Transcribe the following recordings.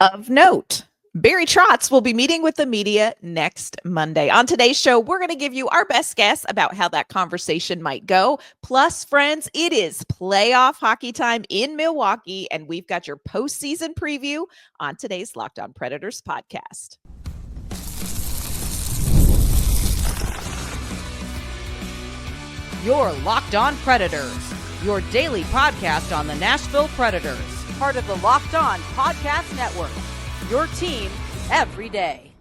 Of note, Barry Trotz will be meeting with the media next Monday. On today's show, we're going to give you our best guess about how that conversation might go. Plus, friends, it is playoff hockey time in Milwaukee, and we've got your postseason preview on today's Locked On Predators podcast. You're Locked On Predators, your daily podcast on the Nashville Predators, part of the Locked On Podcast Network, your team every day.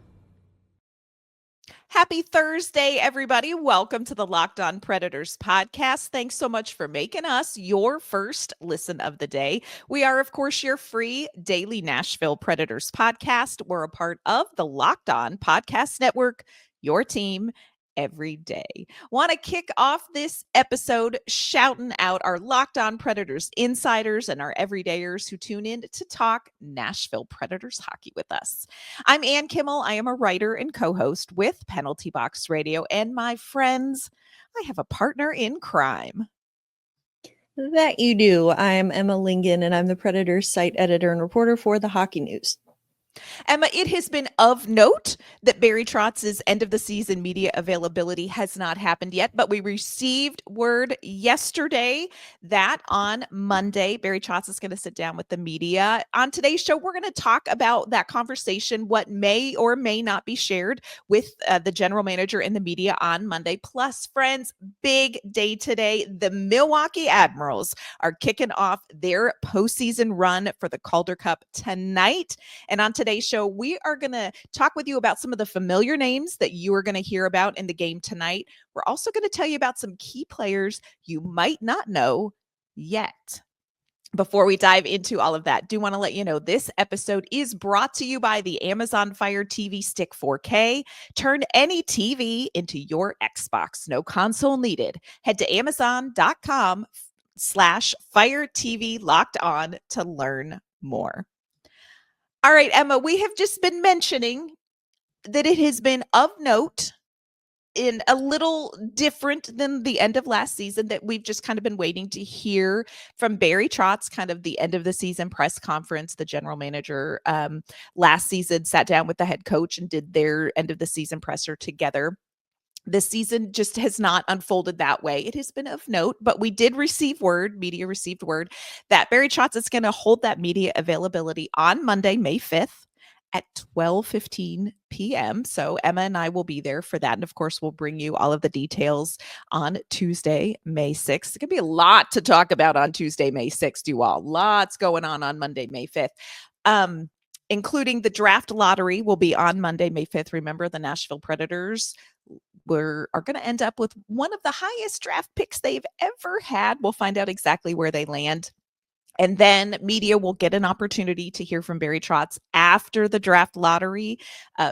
Happy Thursday, everybody. Welcome to the Locked On Predators podcast. Thanks so much for making us your first listen of the day. We are, of course, your free daily Nashville Predators podcast. We're a part of the Locked On Podcast Network, your team every day. Want to kick off this episode shouting out our Locked On Predators insiders and our everydayers who tune in to talk Nashville Predators hockey with us. I'm Ann Kimmel. I am a writer and co-host with Penalty Box Radio. And my friends, I have a partner in crime. That you do. I'm Emma Lingan, and I'm the Predators site editor and reporter for the Hockey News. Emma, it has been of note that Barry Trotz's end of the season media availability has not happened yet, but we received word yesterday that on Monday, Barry Trotz is going to sit down with the media. On today's show, we're going to talk about that conversation, what may or may not be shared with the general manager and the media on Monday. Plus, friends, big day today. The Milwaukee Admirals are kicking off their postseason run for the Calder Cup tonight. And on today's show, we are going to talk with you about some of the familiar names that you are going to hear about in the game tonight. We're also going to tell you about some key players you might not know yet. Before we dive into all of that, do want to let you know this episode is brought to you by the Amazon Fire TV Stick 4K. Turn any TV into your Xbox. No console needed. Head to Amazon.com/Fire TV Locked On to learn more. All right, Emma, we have just been mentioning that it has been of note in a little different than the end of last season that we've just kind of been waiting to hear from Barry Trotz, kind of the end of the season press conference. The general manager last season sat down with the head coach and did their end of the season presser together. This season just has not unfolded that way. It has been of note, but we did receive word, media received word, that Barry Trotz is going to hold that media availability on Monday, May 5th at 12:15 p.m. So Emma and I will be there for that. And of course, we'll bring you all of the details on Tuesday, May 6th. It's going to be a lot to talk about on Tuesday, May 6th, you all. Lots going on Monday, May 5th. Including the draft lottery will be on Monday, May 5th. Remember, the Nashville Predators are going to end up with one of the highest draft picks they've ever had. We'll find out exactly where they land. And then media will get an opportunity to hear from Barry Trotz after the draft lottery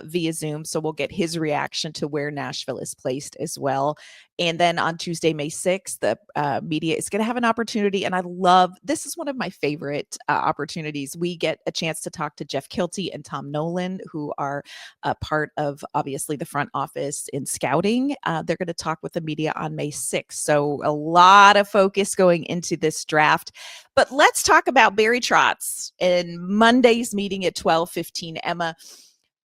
via Zoom. So we'll get his reaction to where Nashville is placed as well. And then on Tuesday, May 6th, the media is going to have an opportunity. And I love, this is one of my favorite opportunities. We get a chance to talk to Jeff Kilty and Tom Nolan, who are a part of, obviously, the front office in scouting. They're going to talk with the media on May 6th. So a lot of focus going into this draft. But let's talk about Barry Trotz and Monday's meeting at 12:15. Emma,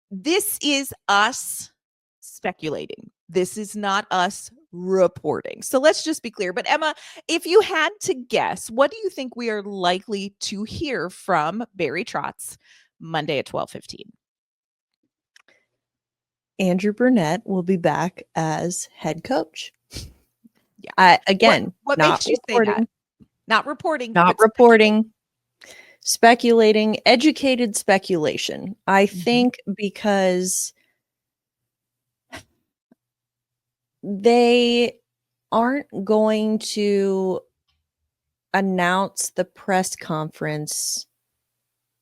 this is us speculating. This is not us reporting. So let's just be clear. But Emma, if you had to guess, what do you think we are likely to hear from Barry Trotz Monday at 12:15? Andrew Burnett will be back as head coach. Yeah. Again, what makes you say that? Not reporting. Speculating, educated speculation. I think because they aren't going to announce the press conference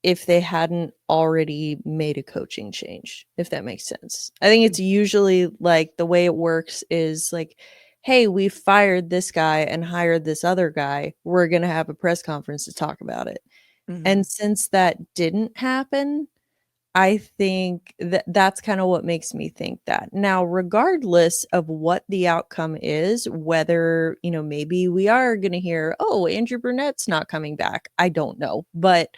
if they hadn't already made a coaching change, if that makes sense. I think it's usually like the way it works is like, hey, we fired this guy and hired this other guy. We're going to have a press conference to talk about it. Mm-hmm. And since that didn't happen, I think that's kind of what makes me think that. Now, regardless of what the outcome is, whether, maybe we are going to hear, oh, Andrew Burnett's not coming back. I don't know. But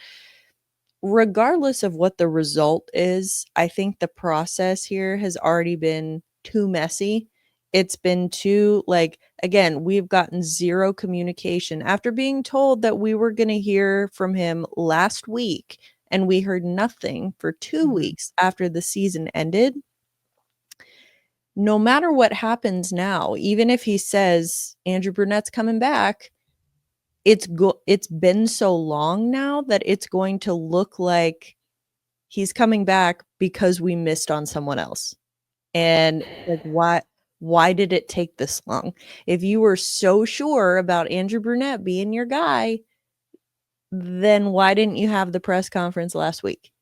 regardless of what the result is, I think the process here has already been too messy. It's been too, like, again, we've gotten zero communication after being told that we were going to hear from him last week, and we heard nothing for 2 weeks after the season ended. No matter what happens now, even if he says Andrew Brunette's coming back, it's been so long now that it's going to look like he's coming back because we missed on someone else. And like, why did it take this long? If you were so sure about Andrew Brunette being your guy, then why didn't you have the press conference last week?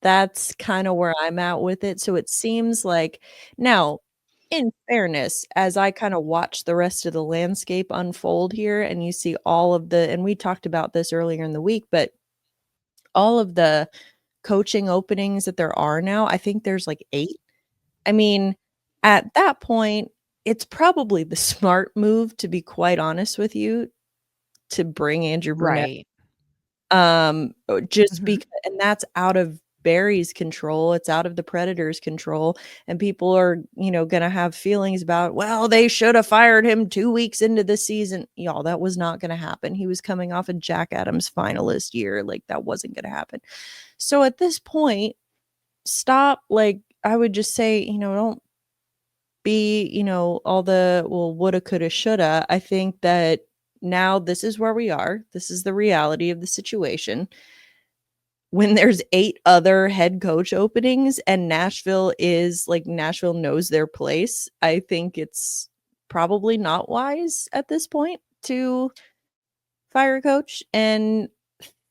That's kind of where I'm at with it. So it seems like, now, in fairness, as I kind of watch the rest of the landscape unfold here, and you see all of the, and we talked about this earlier in the week, but all of the coaching openings that there are now, I think there's like 8. I mean, at that point, it's probably the smart move, to be quite honest with you, to bring Andrew Brunette. Right. Just because, and that's out of Barry's control. It's out of the Predators' control. And people are, going to have feelings about, well, they should have fired him 2 weeks into the season. Y'all, that was not going to happen. He was coming off a Jack Adams finalist year. Like, that wasn't going to happen. So at this point, stop. Like, I would just say, don't be, all the, well, woulda, coulda, shoulda. I think that now this is where we are. This is the reality of the situation. When there's 8 other head coach openings and Nashville knows their place, I think it's probably not wise at this point to fire a coach and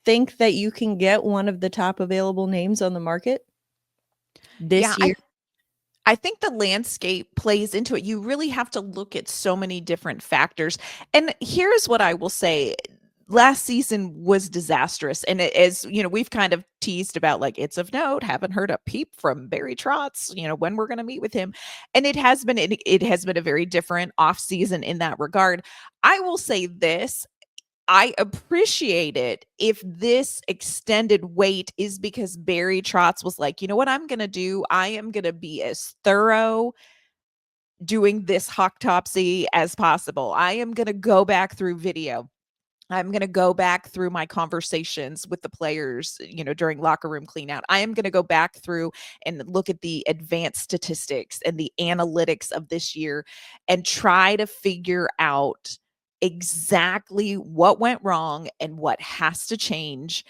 think that you can get one of the top available names on the market this year. I think the landscape plays into it. You really have to look at so many different factors. And here's what I will say. Last season was disastrous. And as we've kind of teased about, like, it's of note, haven't heard a peep from Barry Trotz, when we're going to meet with him. And it has been a very different off season in that regard. I will say this. I appreciate it if this extended wait is because Barry Trotz was like, you know what I'm going to do? I am going to be as thorough doing this Hawktopsy as possible. I am going to go back through video. I'm going to go back through my conversations with the players, during locker room cleanout. I am going to go back through and look at the advanced statistics and the analytics of this year and try to figure out exactly what went wrong and what has to change.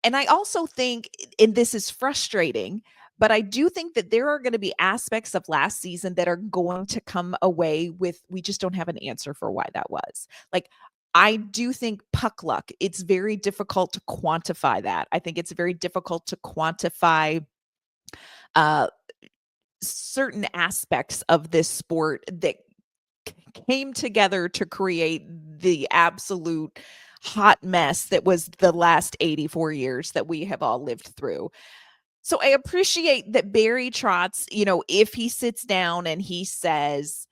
And I also think, and this is frustrating, but I do think that there are going to be aspects of last season that are going to come away with, we just don't have an answer for why that was. Like, I do think puck luck, it's very difficult to quantify that. I think it's very difficult to quantify certain aspects of this sport that came together to create the absolute hot mess that was the last 84 years that we have all lived through. So I appreciate that Barry Trotz, if he sits down and he says,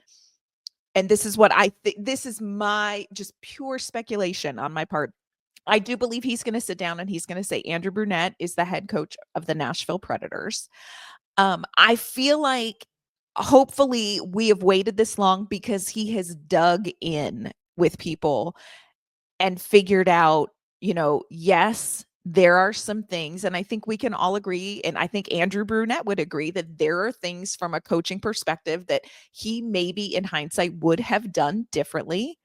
and this is what I think, this is my just pure speculation on my part, I do believe he's going to sit down and he's going to say Andrew Brunette is the head coach of the Nashville Predators. I feel like hopefully we have waited this long because he has dug in with people and figured out, yes, there are some things, and I think we can all agree, and I think Andrew Brunette would agree, that there are things from a coaching perspective that he maybe in hindsight would have done differently.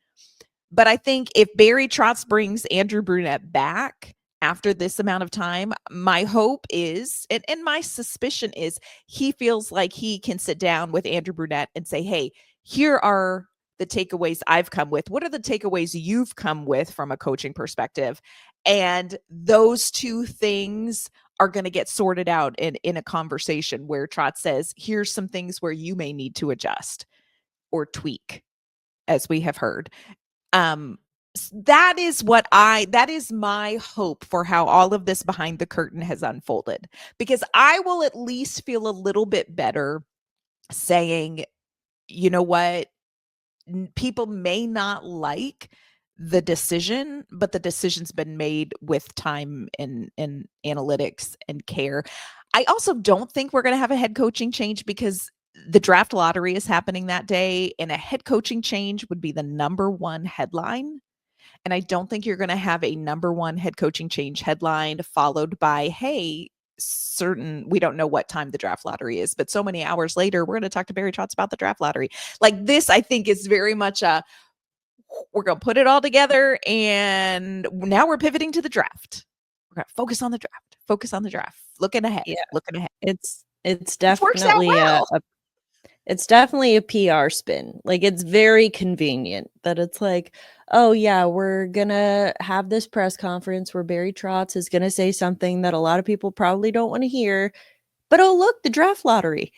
But I think if Barry Trotz brings Andrew Brunette back after this amount of time, my hope is, and my suspicion is, he feels like he can sit down with Andrew Brunette and say, hey, here are the takeaways I've come with. What are the takeaways you've come with from a coaching perspective? And those two things are going to get sorted out in a conversation where Trotz says, here's some things where you may need to adjust or tweak, as we have heard. That is my hope for how all of this behind the curtain has unfolded, because I will at least feel a little bit better saying, you know what, people may not like the decision, but the decision's been made with time and analytics and care. I also don't think we're going to have a head coaching change because the draft lottery is happening that day, and a head coaching change would be the number one headline. And I don't think you're going to have a number one head coaching change headline followed by, hey, we don't know what time the draft lottery is, but so many hours later, we're going to talk to Barry Trotz about the draft lottery. Like this, I think is very much we're going to put it all together. And now we're pivoting to the draft. We're going to focus on the draft, looking ahead. It's works out definitely well. it's definitely a PR spin. Like it's very convenient that it's like, oh yeah, we're gonna have this press conference where Barry Trotz is gonna say something that a lot of people probably don't want to hear, but oh look, the draft lottery.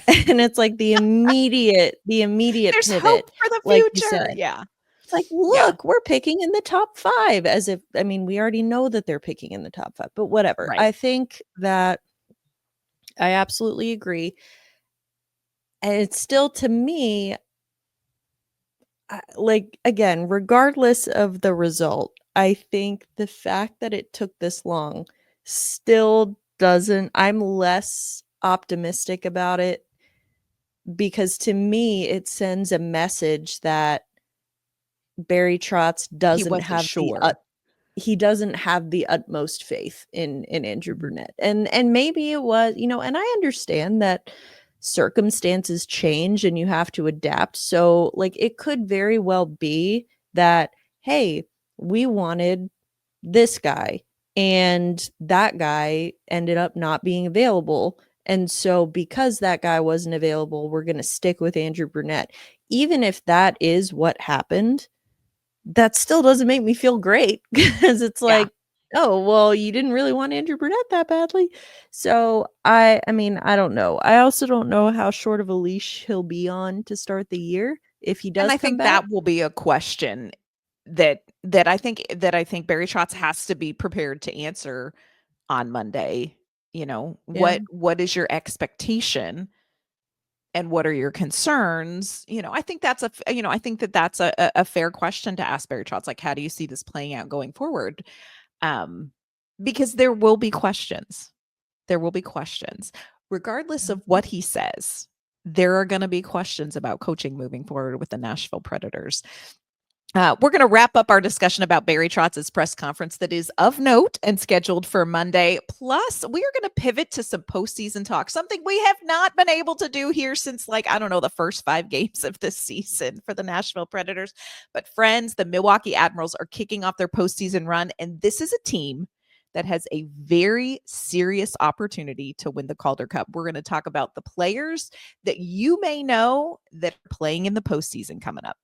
And it's like the immediate There's pivot, hope for the like you future. said. Yeah. It's like, look, we're picking in the top 5 as if, I mean, we already know that they're picking in the top 5, but whatever. Right. I think that I absolutely agree. And it's still, to me, like, again, regardless of the result, I think the fact that it took this long still doesn't, I'm less optimistic about it because to me, it sends a message that Barry Trotz doesn't have he doesn't have the utmost faith in Andrew Brunette. And maybe it was, and I understand that circumstances change and you have to adapt. So like it could very well be that, hey, we wanted this guy and that guy ended up not being available. And so because that guy wasn't available, we're going to stick with Andrew Brunette. Even if that is what happened, that still doesn't make me feel great because it's like, oh, well, you didn't really want Andrew Brunette that badly. So I mean, I don't know. I also don't know how short of a leash he'll be on to start the year if he does And I come think back. that will be a question that I think Barry Trotz has to be prepared to answer on Monday. What is your expectation? And what are your concerns? I think that's a fair question to ask Barry Trotz. Like, how do you see this playing out going forward? Because there will be questions. Regardless of what he says. There are going to be questions about coaching moving forward with the Nashville Predators. We're going to wrap up our discussion about Barry Trotz's press conference that is of note and scheduled for Monday. Plus, we are going to pivot to some postseason talk, something we have not been able to do here since, the first 5 games of this season for the Nashville Predators. But friends, the Milwaukee Admirals are kicking off their postseason run, and this is a team that has a very serious opportunity to win the Calder Cup. We're going to talk about the players that you may know that are playing in the postseason coming up.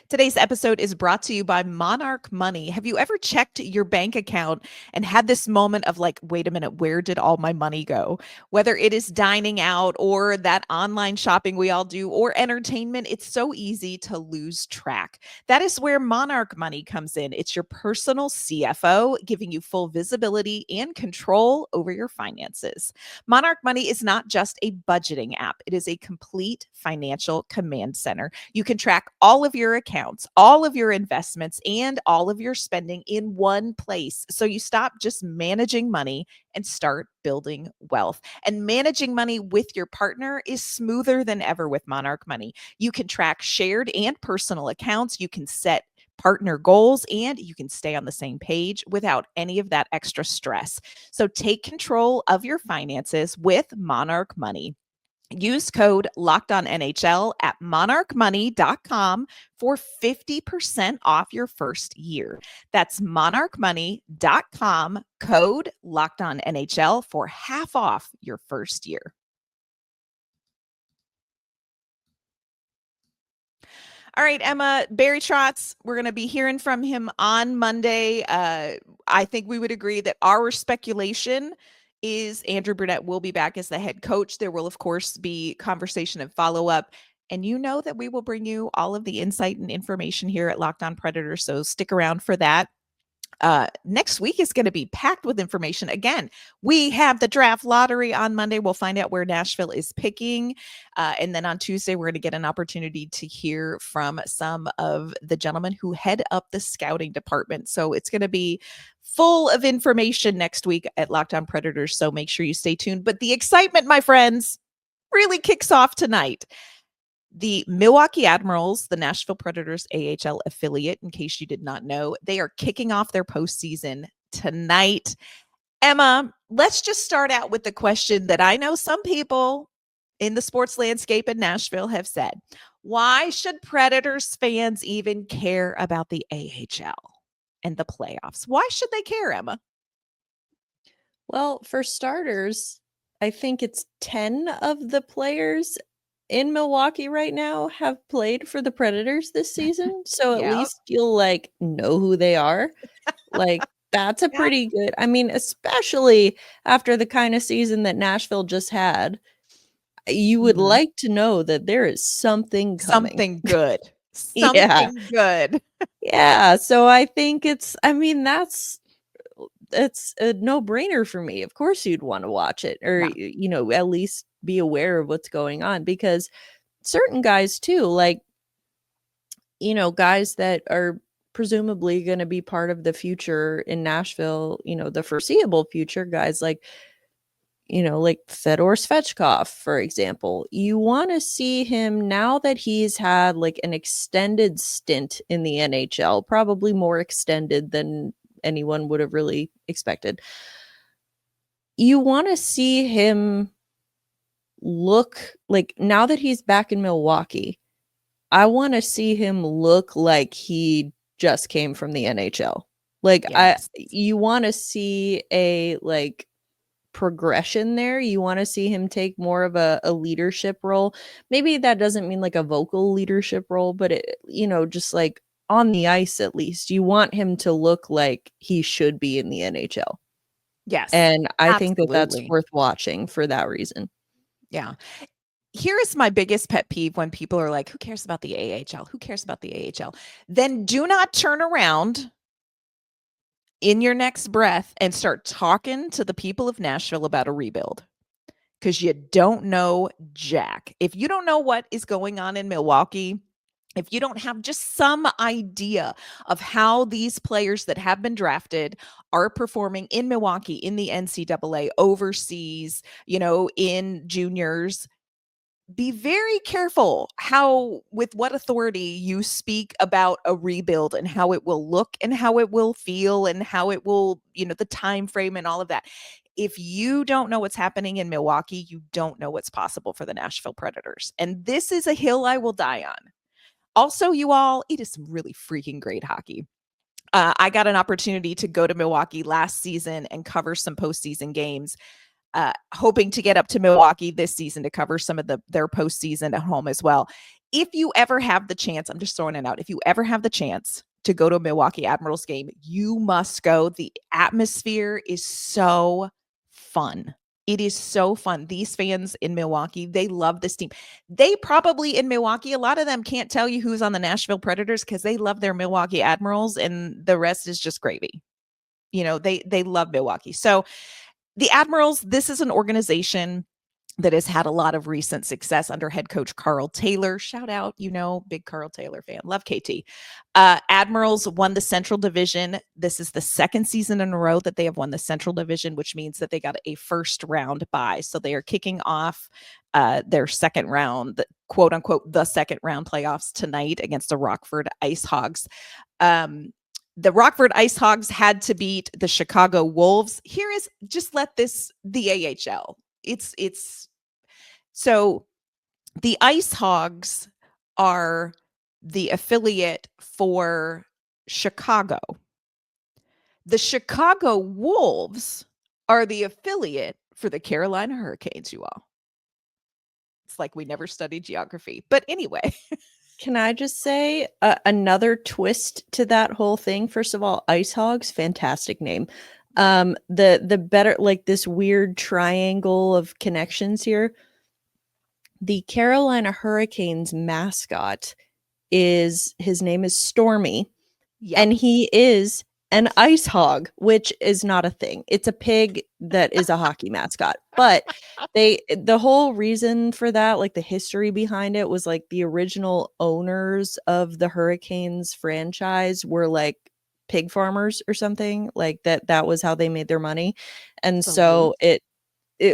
Today's episode is brought to you by Monarch Money. Have you ever checked your bank account and had this moment of like, wait a minute, where did all my money go? Whether it is dining out or that online shopping we all do or entertainment, it's so easy to lose track. That is where Monarch Money comes in. It's your personal CFO, giving you full visibility and control over your finances. Monarch Money is not just a budgeting app. It is a complete financial command center. You can track all of your accounts, all of your investments, and all of your spending in one place. So you stop just managing money and start building wealth. And managing money with your partner is smoother than ever with Monarch Money. You can track shared and personal accounts. You can set partner goals, and you can stay on the same page without any of that extra stress. So take control of your finances with Monarch Money. Use code LOCKEDONNHL at monarchmoney.com for 50% off your first year. That's monarchmoney.com, code LOCKEDONNHL for half off your first year. All right, Emma, Barry Trotz, we're going to be hearing from him on Monday. I think we would agree that our speculation is Andrew Brunette will be back as the head coach. There will, of course, be conversation and follow-up. And you know that we will bring you all of the insight and information here at Locked On Predators, so stick around for that. Next week is going to be packed with information. Again, we have the draft lottery on Monday. We'll find out where Nashville is picking. And then on Tuesday, we're going to get an opportunity to hear from some of the gentlemen who head up the scouting department. So it's going to be full of information next week at Locked On Predators. So make sure you stay tuned. But the excitement, my friends, really kicks off tonight. The Milwaukee Admirals, the Nashville Predators AHL affiliate, in case you did not know, they are kicking off their postseason tonight. Emma, let's just start out with the question that I know some people in the sports landscape in Nashville have said. Why should Predators fans even care about the AHL and the playoffs? Why should they care, Emma? Well, for starters, I think it's 10 of the players in Milwaukee right now have played for the Predators this season. So at least you'll like know who they are. Like that's a pretty good, I mean, especially after the kind of season that Nashville just had, you would like to know that there is something coming. Something good. Yeah. Something good. Yeah. So I think it's a no-brainer for me. Of course you'd want to watch it or, at least be aware of what's going on because certain guys too, like, guys that are presumably going to be part of the future in Nashville, the foreseeable future, guys like, like Fedor Svechkov, for example. You want to see him now that he's had like an extended stint in the NHL, probably more extended than anyone would have really expected. You want to see him look like, now that he's back in Milwaukee, I want to see him look like he just came from the NHL. Like you want to see a like progression there. You want to see him take more of a leadership role. Maybe that doesn't mean like a vocal leadership role, but it, just like on the ice, at least you want him to look like he should be in the NHL. Yes. And I think that that's absolutely. worth watching for that reason. Yeah. Here is my biggest pet peeve when people are like, who cares about the AHL? Who cares about the AHL? Then do not turn around in your next breath and start talking to the people of Nashville about a rebuild because you don't know jack. If you don't know what is going on in Milwaukee, if you don't have just some idea of how these players that have been drafted are performing in Milwaukee, in the NCAA, overseas, in juniors, be very careful with what authority you speak about a rebuild and how it will look and how it will feel and how it will, the time frame and all of that. If you don't know what's happening in Milwaukee, you don't know what's possible for the Nashville Predators. And this is a hill I will die on. Also, you all, it is some really freaking great hockey. I got an opportunity to go to Milwaukee last season and cover some postseason games. Hoping to get up to Milwaukee this season to cover some of their postseason at home as well. If you ever have the chance, I'm just throwing it out. If you ever have the chance to go to a Milwaukee Admirals game, you must go. The atmosphere is so fun. It is so fun. These fans in Milwaukee, they love this team. They probably in Milwaukee, a lot of them can't tell you who's on the Nashville Predators because they love their Milwaukee Admirals and the rest is just gravy. They love Milwaukee. So the Admirals, this is an organization that has had a lot of recent success under head coach Carl Taylor. Shout out, big Carl Taylor fan. Love KT. Admirals won the Central Division. This is the second season in a row that they have won the Central Division, which means that they got a first round bye. So they are kicking off their second round, quote unquote, the second round playoffs tonight against the Rockford Ice Hogs. The Rockford Ice Hogs had to beat the Chicago Wolves. Here is just the AHL. It's so the Ice Hogs are the affiliate for Chicago. The Chicago Wolves are the affiliate for the Carolina Hurricanes, you all. It's like we never studied geography. But anyway. Can I just say another twist to that whole thing? First of all, Ice Hogs, fantastic name. The better, like this weird triangle of connections here. The Carolina Hurricanes mascot his name is Stormy. Yep. And he is an ice hog, which is not a thing. It's a pig that is a hockey mascot. But the whole reason for that, like the history behind it, was like the original owners of the Hurricanes franchise were like pig farmers or something, like that was how they made their money. And so it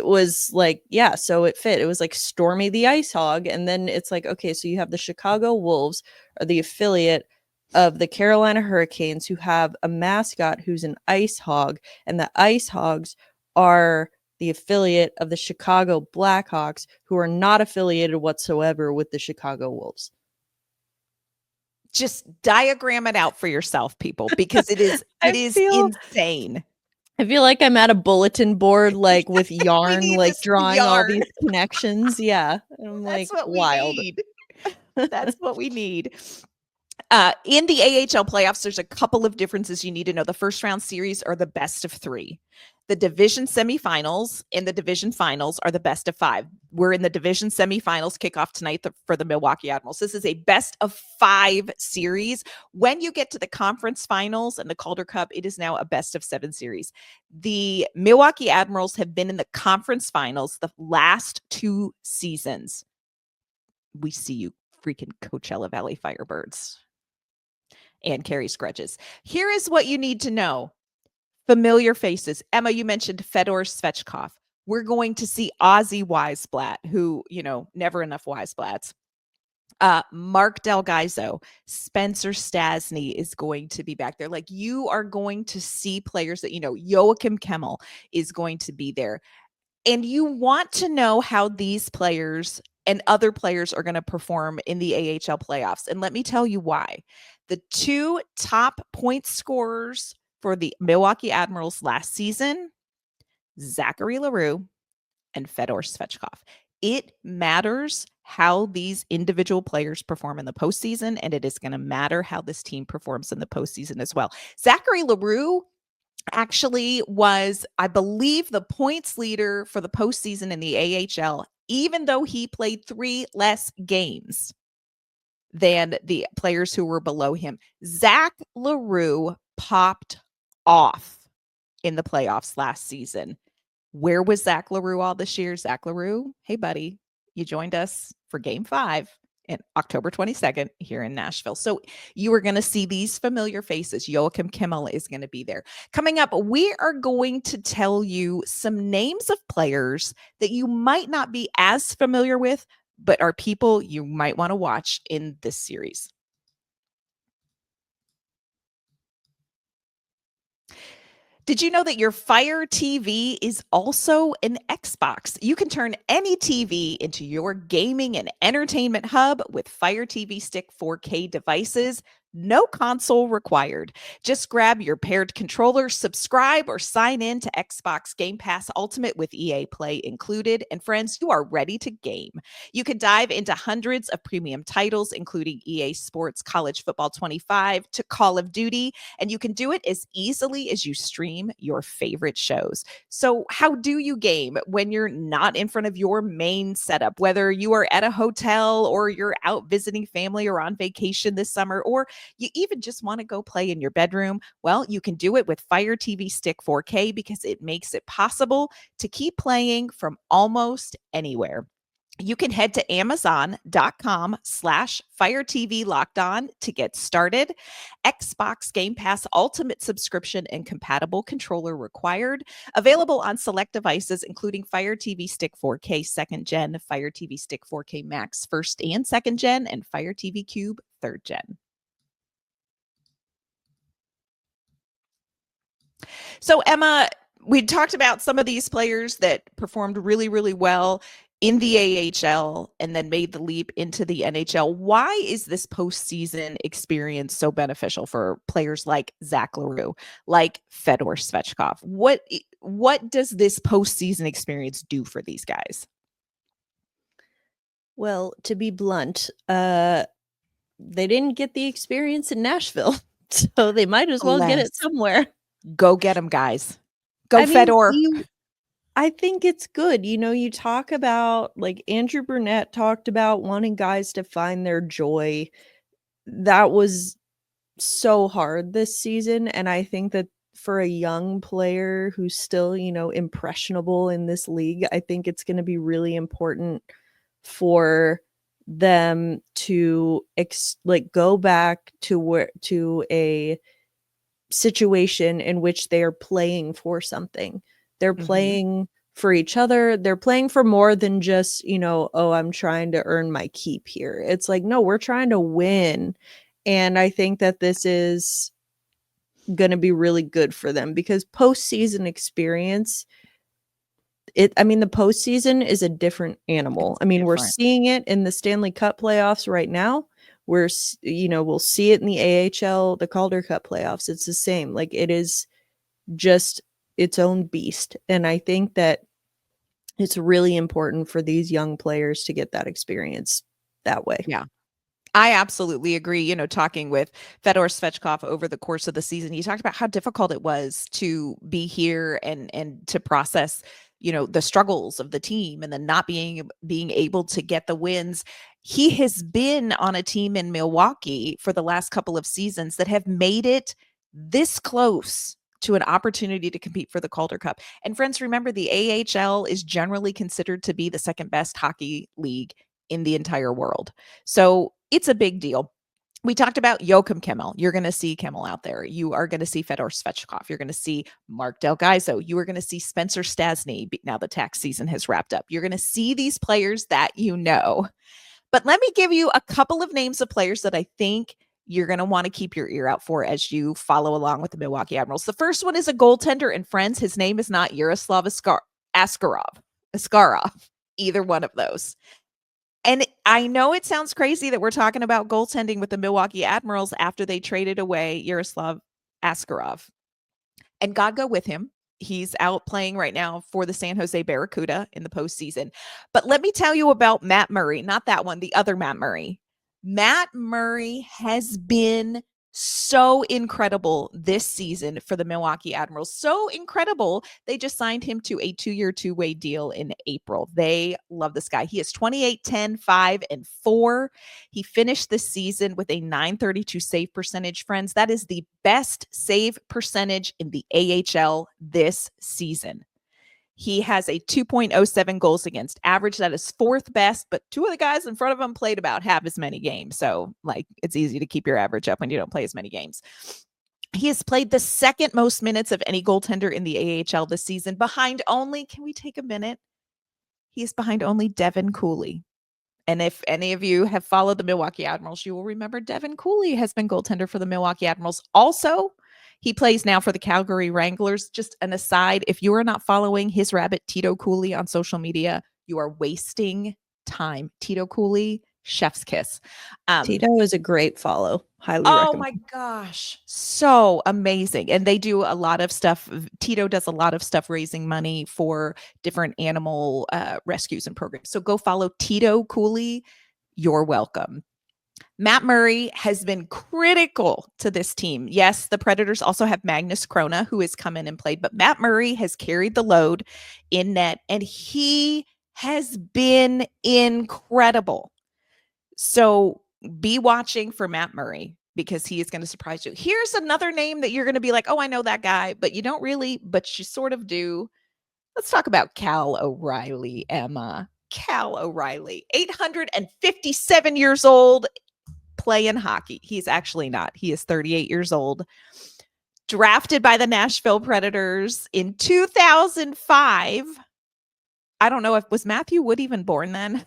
was like, yeah, so it fit. It was like Stormy the Ice Hog. And then it's like, okay, so you have the Chicago Wolves, or the affiliate of the Carolina Hurricanes, who have a mascot who's an ice hog, and the ice hogs are the affiliate of the Chicago Blackhawks, who are not affiliated whatsoever with the Chicago Wolves. Just diagram it out for yourself, people, because it is insane. I feel like I'm at a bulletin board, like with yarn, like drawing yarn. all these connections. Yeah. I'm That's like, what wild. we need. That's what we need. In the AHL playoffs, there's a couple of differences you need to know. The first round series are the best of 3. The division semifinals and the division finals are the best of 5. We're in the division semifinals, kickoff tonight for the Milwaukee Admirals. This is a best of 5 series. When you get to the conference finals and the Calder Cup, it is now a best of 7 series. The Milwaukee Admirals have been in the conference finals the last 2 seasons. We see you, freaking Coachella Valley Firebirds and Carrie Scrudges. Here is what you need to know. Familiar faces. Emma, you mentioned Fedor Svechkov. We're going to see Ozzy Weisblatt, who, never enough Weisblatts. Mark Delgaizo, Spencer Stasny is going to be back there. Like, you are going to see players that, Joachim Kimmel is going to be there. And you want to know how these players and other players are going to perform in the AHL playoffs. And let me tell you why. The 2 top point scorers for the Milwaukee Admirals last season, Zachary Leroux and Fedor Svechkov. It matters how these individual players perform in the postseason, and it is going to matter how this team performs in the postseason as well. Zachary Leroux actually was, I believe, the points leader for the postseason in the AHL, even though he played 3 less games than the players who were below him. Zach Leroux popped off in the playoffs last season. Where was Zach Leroux all this year? Zach Leroux, hey, buddy, you joined us for Game 5 on October 22nd here in Nashville. So you are going to see these familiar faces. Joachim Kimmel is going to be there. Coming up, we are going to tell you some names of players that you might not be as familiar with, but are people you might want to watch in this series. Did you know that your Fire TV is also an Xbox? You can turn any TV into your gaming and entertainment hub with Fire TV Stick 4K devices. No console required. Just grab your paired controller, subscribe, or sign in to Xbox Game Pass Ultimate with EA Play included. And friends, you are ready to game. You can dive into hundreds of premium titles, including EA Sports College Football 25 to Call of Duty, and you can do it as easily as you stream your favorite shows. So how do you game when you're not in front of your main setup? Whether you are at a hotel or you're out visiting family or on vacation this summer, or you even just want to go play in your bedroom, well, you can do it with Fire TV Stick 4K because it makes it possible to keep playing from almost anywhere. You can head to Amazon.com/Fire TV Locked On to get started. Xbox Game Pass Ultimate subscription and compatible controller required. Available on select devices, including Fire TV Stick 4K 2nd Gen, Fire TV Stick 4K Max 1st and 2nd Gen, and Fire TV Cube 3rd Gen. So, Emma, we talked about some of these players that performed really, really well in the AHL and then made the leap into the NHL. Why is this postseason experience so beneficial for players like Zach Leroux, like Fedor Svechkov? What does this postseason experience do for these guys? Well, to be blunt, they didn't get the experience in Nashville, so they might as well get it somewhere. Go get them, guys. Go Fedor. I think it's good. You talk about, like, Andrew Burnett talked about wanting guys to find their joy. That was so hard this season. And I think that for a young player who's still, impressionable in this league, I think it's going to be really important for them to go back to a situation in which they are playing for something. They're playing for each other. They're playing for more than just, oh, I'm trying to earn my keep here. It's like, no, we're trying to win. And I think that this is going to be really good for them because postseason experience, the postseason is a different animal. We're seeing it in the Stanley Cup playoffs right now. We'll see it in the AHL, the Calder Cup playoffs. It's the same. Like, it is just its own beast. And I think that it's really important for these young players to get that experience that way. Yeah. I absolutely agree. Talking with Fedor Svechkov over the course of the season, he talked about how difficult it was to be here and to process, the struggles of the team and then not being able to get the wins. He has been on a team in Milwaukee for the last couple of seasons that have made it this close to an opportunity to compete for the Calder Cup. And friends, remember, the AHL is generally considered to be the second best hockey league in the entire world. So it's a big deal. We talked about Joachim Kimmel. You're going to see Kimmel out there. You are going to see Fedor Svechkov. You're going to see Mark Del Gaizo. You are going to see Spencer Stastny now the tax season has wrapped up. You're going to see these players that you know. But let me give you a couple of names of players that I think you're going to want to keep your ear out for as you follow along with the Milwaukee Admirals. The first one is a goaltender, and friends, his name is not Yaroslav Askarov, either one of those. And I know it sounds crazy that we're talking about goaltending with the Milwaukee Admirals after they traded away Yaroslav Askarov. And God go with him. He's out playing right now for the San Jose Barracuda in the postseason. But let me tell you about Matt Murray, not that one, the other Matt Murray. Matt Murray has been so incredible this season for the Milwaukee Admirals. So incredible. They just signed him to a 2-year, 2-way deal in April. They love this guy. He is 28, 10, 5, and 4. He finished the season with a .932 save percentage, friends. That is the best save percentage in the AHL this season. He has a 2.07 goals against average. That is 4th best, but 2 of the guys in front of him played about half as many games. So, it's easy to keep your average up when you don't play as many games. He has played the 2nd most minutes of any goaltender in the AHL this season, behind only, can we take a minute? He is behind only Devin Cooley. And if any of you have followed the Milwaukee Admirals, you will remember Devin Cooley has been goaltender for the Milwaukee Admirals. Also, he plays now for the Calgary Wranglers. Just an aside, if you are not following his rabbit, Tito Cooley, on social media, you are wasting time. Tito Cooley, chef's kiss. Tito is a great follow. Highly recommend. Oh my gosh, so amazing. And they do a lot of stuff. Tito does a lot of stuff raising money for different animal rescues and programs. So go follow Tito Cooley. You're welcome. Matt Murray has been critical to this team. Yes, the Predators also have Magnus Krona, who has come in and played, but Matt Murray has carried the load in net, and he has been incredible. So be watching for Matt Murray because he is going to surprise you. Here's another name that you're going to be like, oh, I know that guy, but you don't really, but you sort of do. Let's talk about Cal O'Reilly, Emma. Cal O'Reilly, 857 years old, playing hockey. He's actually not. He is 38 years old. Drafted by the Nashville Predators in 2005. I don't know if was Matthew Wood even born then.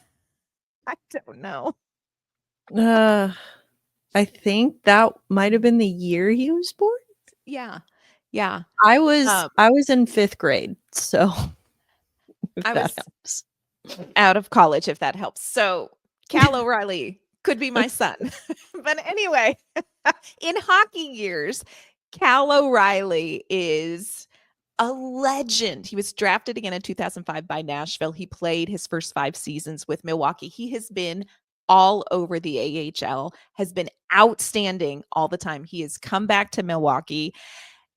I don't know. I think that might have been the year he was born. Yeah. I was in 5th grade, so if I that was helps. Out of college, if that helps. So Cal O'Reilly could be my son. But anyway, in hockey years, Cal O'Reilly is a legend. He was drafted again in 2005 by Nashville. He played his first 5 seasons with Milwaukee. He has been all over the AHL, has been outstanding all the time. He has come back to Milwaukee.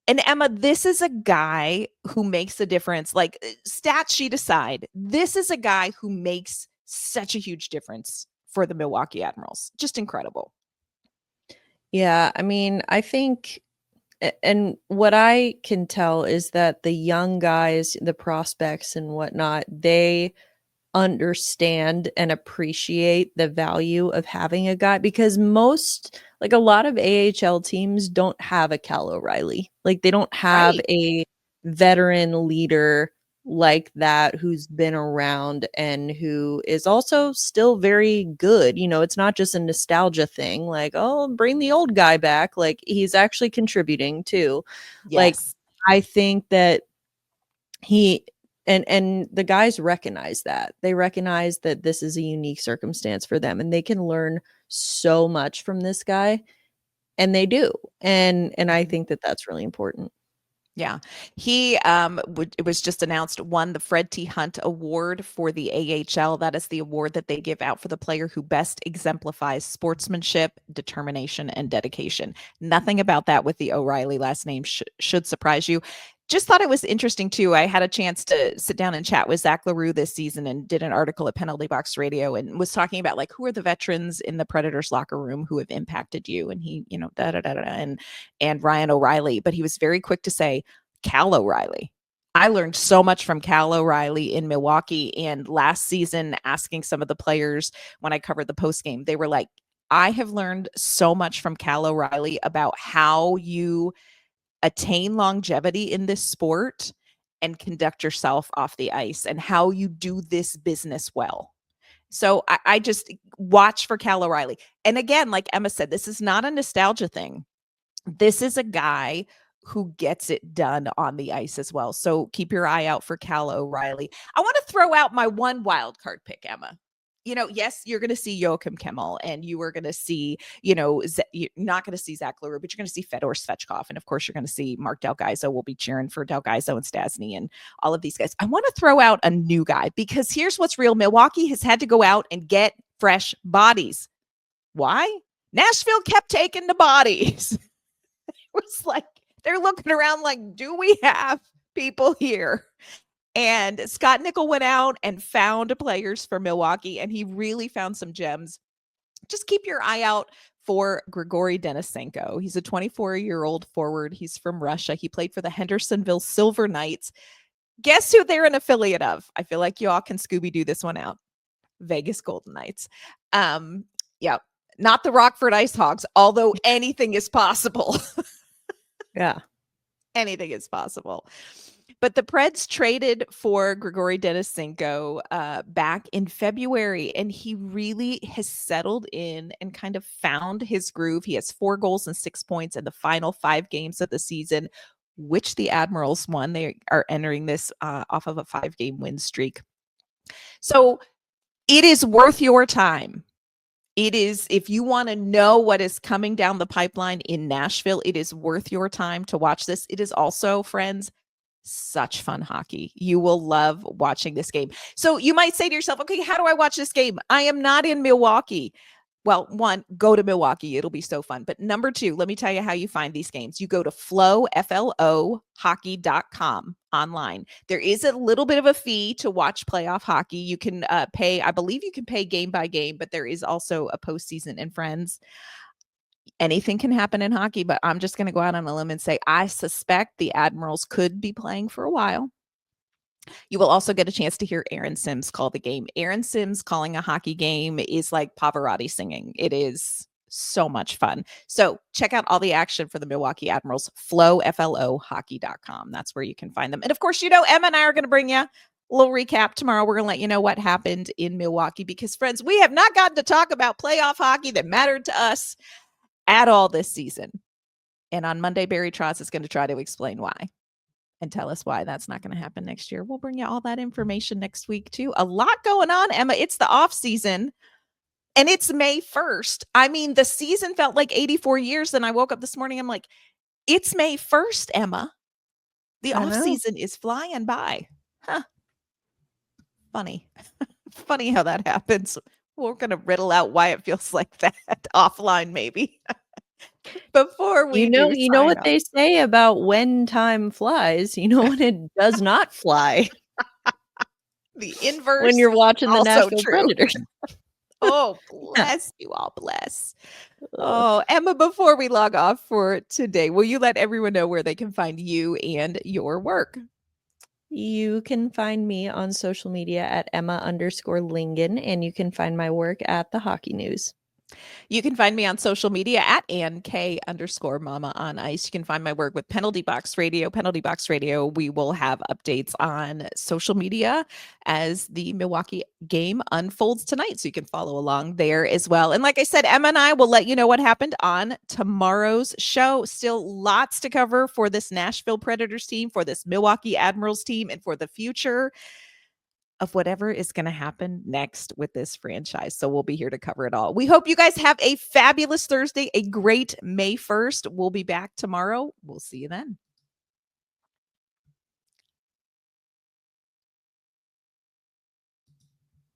And Emma, this is a guy who makes a difference. Like, stat sheet aside, this is a guy who makes such a huge difference for the Milwaukee Admirals. Just incredible. Yeah, I mean, I think, and what I can tell is that the young guys, the prospects and whatnot, they understand and appreciate the value of having a guy, because like a lot of AHL teams don't have a Cal O'Reilly. Like they don't have Right. a veteran leader like that who's been around and who is also still very good. It's not just a nostalgia thing, like, oh, bring the old guy back. Like he's actually contributing too. Like Yes. I think that he and the guys recognize that. They recognize that this is a unique circumstance for them and they can learn so much from this guy, and they do. And I think that that's really important. Yeah. He it was just announced, won the Fred T. Hunt Award for the AHL. That is the award that they give out for the player who best exemplifies sportsmanship, determination, and dedication. Nothing about that with the O'Reilly last name should surprise you. Just thought it was interesting too. I had a chance to sit down and chat with Zach LaRue this season and did an article at Penalty Box Radio and was talking about like who are the veterans in the Predators locker room who have impacted you. And he, da da da da, and Ryan O'Reilly, but he was very quick to say Cal O'Reilly. I learned so much from Cal O'Reilly in Milwaukee. And last season, asking some of the players when I covered the post game, they were like, I have learned so much from Cal O'Reilly about how you attain longevity in this sport and conduct yourself off the ice and how you do this business well. So I just watch for Cal O'Reilly. And again, like Emma said, this is not a nostalgia thing. This is a guy who gets it done on the ice as well. So keep your eye out for Cal O'Reilly. I want to throw out my one wild card pick, Emma. Yes, you're going to see Joachim Kimmel, and you are going to see, you're not going to see Zach LaRue, but you're going to see Fedor Svechkov. And of course, you're going to see Mark Delgaiso. We'll be cheering for Delgaiso and Stasny and all of these guys. I want to throw out a new guy because here's what's real. Milwaukee has had to go out and get fresh bodies. Why? Nashville kept taking the bodies. It was like, they're looking around like, do we have people here? And Scott Nickel went out and found players for Milwaukee, and he really found some gems. Just keep your eye out for Grigory Denisenko. He's a 24-year-old forward. He's from Russia. He played for the Hendersonville Silver Knights. Guess who they're an affiliate of? I feel like you all can Scooby-Doo this one out. Vegas Golden Knights. Yeah, not the Rockford Ice Hogs, although anything is possible. Yeah. Anything is possible. But the Preds traded for Grigory Denisenko back in February, and he really has settled in and kind of found his groove. He has 4 goals and 6 points in the final 5 games of the season, which the Admirals won. They are entering this off of a 5-game win streak. So it is worth your time. It is, if you want to know what is coming down the pipeline in Nashville, it is worth your time to watch this. It is also, friends, such fun hockey. You will love watching this game. So you might say to yourself, okay, how do I watch this game? I am not in Milwaukee. Well, 1, go to Milwaukee. It'll be so fun. But number 2, let me tell you how you find these games. You go to FLOhockey.com online. There is a little bit of a fee to watch playoff hockey. You can pay, I believe you can pay game by game, but there is also a postseason. And friends, anything can happen in hockey, but I'm just going to go out on a limb and say I suspect the Admirals could be playing for a while. You will also get a chance to hear Aaron Sims call the game. Aaron Sims calling a hockey game is like Pavarotti singing. It is so much fun. So check out all the action for the Milwaukee Admirals, FLOhockey.com. That's where you can find them. And of course, Emma and I are going to bring you a little recap tomorrow. We're going to let you know what happened in Milwaukee because, friends, we have not gotten to talk about playoff hockey that mattered to us at all this season. And on Monday, Barry Trotz is going to try to explain why and tell us why that's not going to happen next year. We'll bring you all that information next week too. A lot going on, Emma. It's the off season and it's May 1st. I mean, the season felt like 84 years. And I woke up this morning. I'm like, it's May 1st, Emma. The off season is flying by. Huh. Funny. Funny how that happens. We're going to riddle out why it feels like that offline, maybe. Before we you know what they say about when time flies, when it does not fly. The inverse. When you're watching the Nashville Predators. Oh, bless you all. Bless. Oh, Emma, before we log off for today, will you let everyone know where they can find you and your work? You can find me on social media at Emma_Lingan, and you can find my work at the Hockey News. You can find me on social media at AnnK_Mama on Ice. You can find my work with Penalty Box Radio. Penalty Box Radio, we will have updates on social media as the Milwaukee game unfolds tonight. So you can follow along there as well. And like I said, Emma and I will let you know what happened on tomorrow's show. Still lots to cover for this Nashville Predators team, for this Milwaukee Admirals team, and for the future of whatever is going to happen next with this franchise. So we'll be here to cover it all. We hope you guys have a fabulous Thursday, a great May 1st. We'll be back tomorrow. We'll see you then.